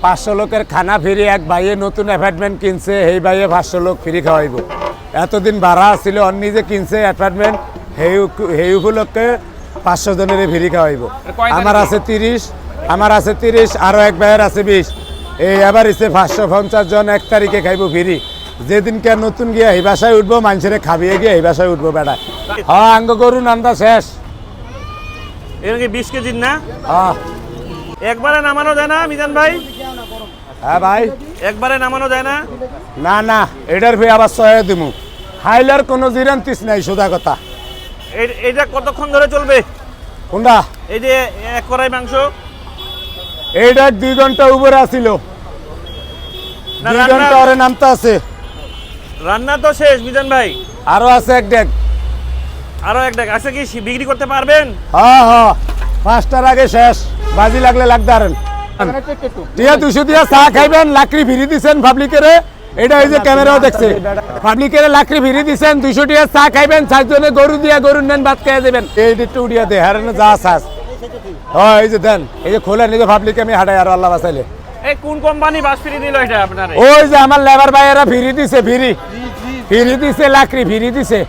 500 লোকের খানা ফ্রি। এক ভাইয়ে নতুন অ্যাপার্টমেন্ট কিনছে, এই ভাইয়ে 500 লোক ফ্রি খাওয়াইব। এতদিন ভাড়া ছিল, অন্য যে কিনছে অ্যাপার্টমেন্ট সেই উপলক্ষে 500 জনের ফ্রি খাওয়াইব। আমার আছে 30, আরো এক ভাইয়ের আছে 20। এই এবার এসে 550 জন 1 তারিখে খাইব ফ্রি। যেদিনকে নতুন গিয়ে এই বাসায় উঠবো, মানুষের খাবিয়ে গিয়ে এই বাসায় উঠবো বেড়া। হ্যাঁ, আঙ্গ করুন আন্দা শেষ। এটা কি 20 কেজির না? হ্যাঁ একবারে নামানো যায় না মিজান ভাই? হ্যাঁ ভাই, একবারে নামানো যায় না? না না, এটার ফি আবার 6 দিমু। হাইলার কোনো জিরান্তিস নাই, সোজা কথা। এইটা কতক্ষণ ধরে চলবে? কোনটা? এই যে এক কড়াই মাংস, এইটা 2 ঘন্টা উপরে আসিল। না 2 ঘন্টা ওরে নামতে আছে। রান্না তো শেষ মিজান ভাই, আরো আছে এক ডেক। আরো এক ডাক আছে, কি বিক্রি করতে পারবেন? হ্যাঁ হ্যাঁ, 5টার আগে শেষ। বাজি লাগলে লাগতে আরেন। টিয়া 200 দিয়া চা খাইবেন, লাকড়ি ফিরি দিছেন পাবলিকের। এটা এই যে ক্যামেরাও দেখছে, পাবলিকের লাকড়ি ফিরি দিছেন। 200 টিয়া চা খাইবেন, 4 জনে গরু দিয়া গরুর নেন ভাত খাইয়া দেবেন। এই একটু উড়িয়া দে, হারানো যা চাস। হ্যাঁ এই যে দেন, এই যে খোলেন, এই যে পাবলিক আমি হাঁটাই আর আল্লাহ বাঁচাইলে। এই কোন কোম্পানি বাস ফ্রি দিল এটা আপনারে? ওই যে আমার লেবার ভাইয়েরা ফিরি দিছে, ফিরি দিছে, লাকড়ি ফিরি দিছে।